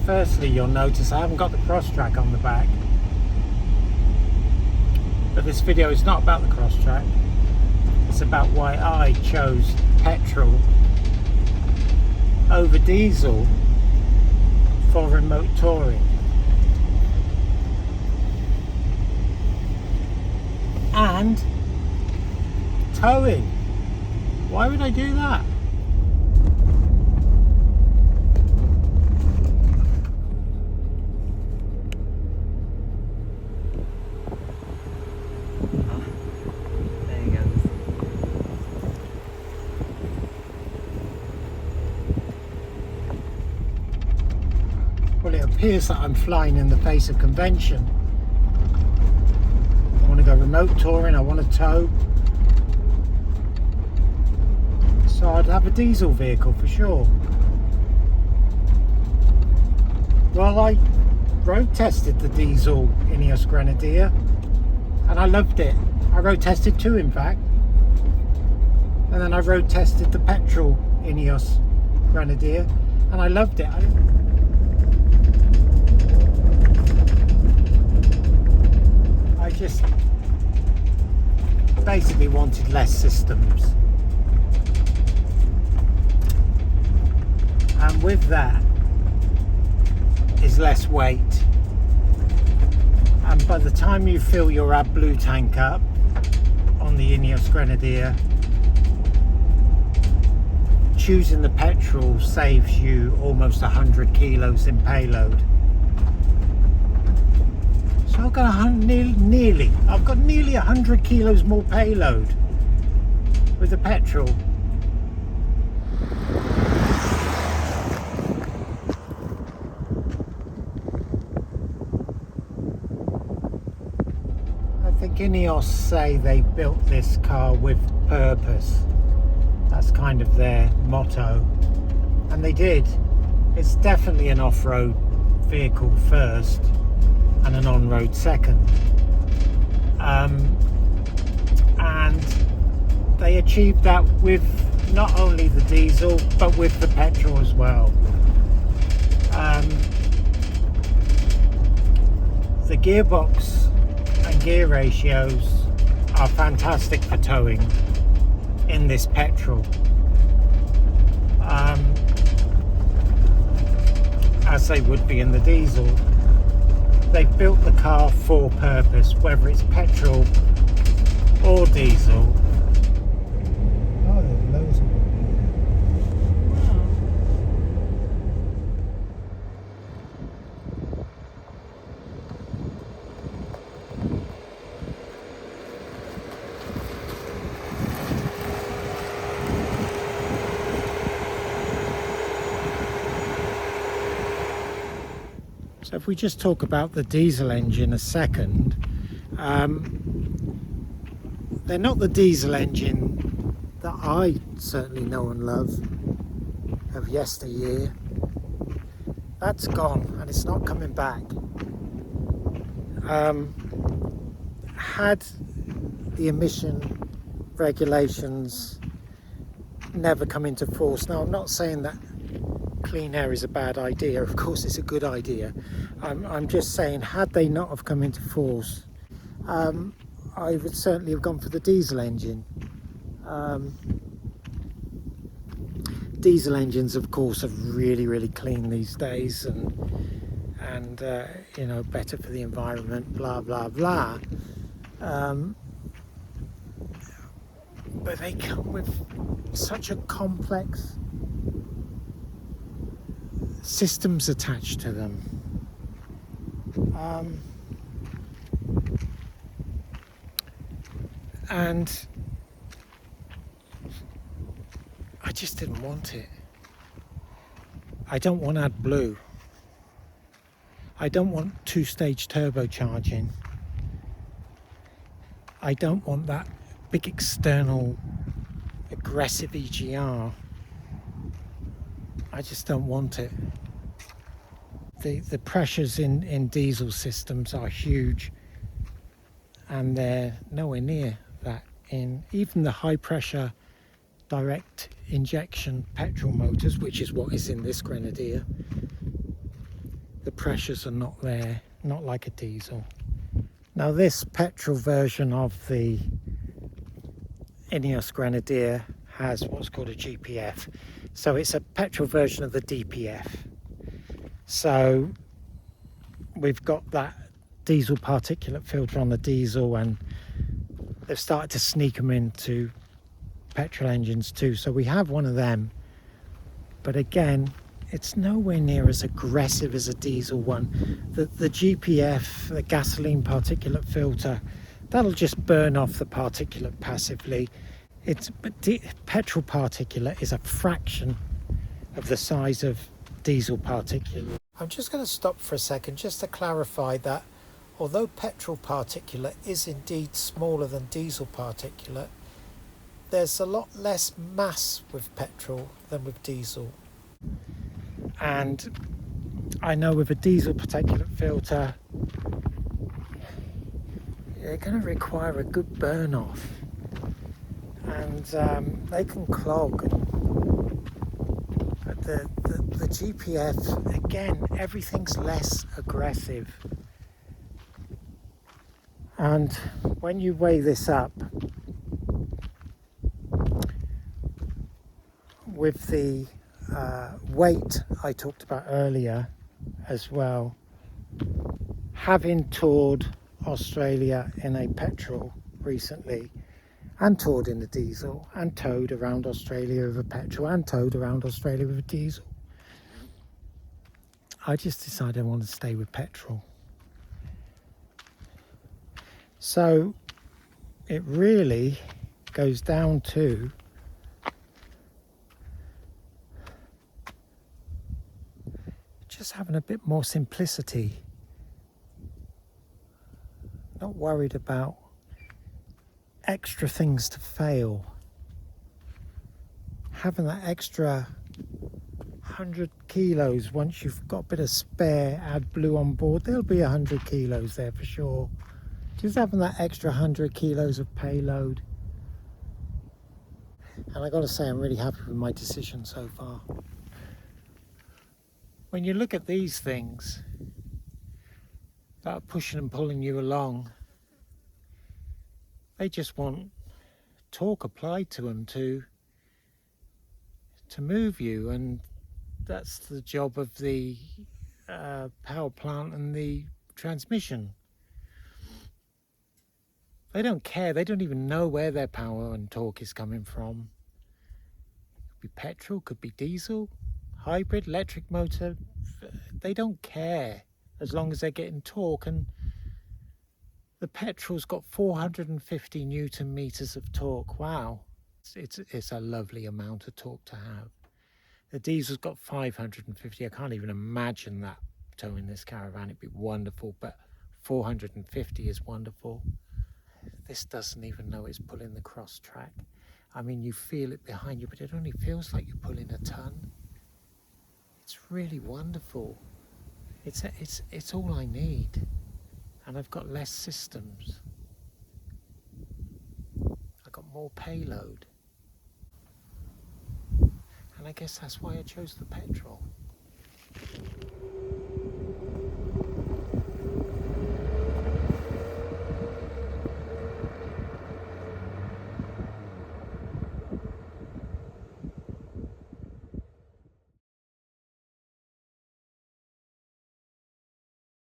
Firstly, you'll notice I haven't got the cross track on the back. But this video is not about the cross track. It's about why I chose petrol over diesel for remote touring. And towing. Why would I do that? Well, it appears that I'm flying in the face of convention. I want to go remote touring, I want to tow. So I'd have a diesel vehicle for sure. Well, I road tested the diesel INEOS Grenadier and I loved it. I road tested two, in fact. And then I road tested the petrol INEOS Grenadier and I loved it. I just basically wanted less systems, and with that is less weight, and by the time you fill your AdBlue tank up on the INEOS Grenadier, choosing the petrol saves you almost 100 kilos in payload. So I've got nearly 100 kilos more payload with the petrol. I think INEOS say they built this car with purpose. That's kind of their motto, and they did. It's definitely an off-road vehicle first and an on-road second, and they achieved that with not only the diesel but with the petrol as well. The gearbox and gear ratios are fantastic for towing in this petrol, as they would be in the diesel. They've built the car for purpose, whether it's petrol or diesel. Oh, there's loads of them. So if we just talk about the diesel engine a second, they're not the diesel engine that I certainly know and love of yesteryear. That's gone and it's not coming back. Had the emission regulations never come into force, now I'm not saying that clean air is a bad idea, of course it's a good idea. I'm just saying, had they not have come into force, I would certainly have gone for the diesel engine. Diesel engines, of course, are really clean these days, and you know, better for the environment, blah blah blah. But they come with such a complex systems attached to them. And I just didn't want it. I don't want AdBlue. I don't want two-stage turbocharging. I don't want that big external aggressive EGR. I just don't want it. The pressures in diesel systems are huge, and they're nowhere near that in even the high pressure direct injection petrol motors, which is what is in this Grenadier. the pressures are not there, not like a diesel. Now this petrol version of the INEOS Grenadier has what's called a GPF. So it's a petrol version of the DPF. So we've got that diesel particulate filter on the diesel, and they've started to sneak them into petrol engines too. So we have one of them, but again, it's nowhere near as aggressive as a diesel one. The GPF, the gasoline particulate filter, that'll just burn off the particulate passively. But petrol particulate is a fraction of the size of diesel particulate. I'm just going to stop for a second just to clarify that although petrol particulate is indeed smaller than diesel particulate, there's a lot less mass with petrol than with diesel. And I know with a diesel particulate filter, they're going to require a good burn off, and they can clog. But the GPF, again, everything's less aggressive. And when you weigh this up with the weight I talked about earlier as well, having toured Australia in a petrol recently, and toured in the diesel, and towed around Australia with a petrol, and towed around Australia with a diesel, I just decided I want to stay with petrol. So it really goes down to just having a bit more simplicity, not worried about extra things to fail, having that extra 100 kilos. Once you've got a bit of spare AdBlue on board, there'll be 100 kilos there for sure. Just having that extra 100 kilos of payload. And I got to say, I'm really happy with my decision so far. When you look at these things that are pushing and pulling you along, they just want torque applied to them to move you, and that's the job of the power plant and the transmission. They don't care. They don't even know where their power and torque is coming from. Could be petrol, could be diesel, hybrid, electric motor. They don't care as long as they're getting torque. And the petrol's got 450 Newton meters of torque. Wow, it's a lovely amount of torque to have. The diesel's got 550. I can't even imagine that towing this caravan. It'd be wonderful, but 450 is wonderful. This doesn't even know it's pulling the cross track. I mean, you feel it behind you, but it only feels like you're pulling a ton. It's really wonderful. It's all I need, and I've got less systems. I've got more payload, and I guess that's why I chose the petrol.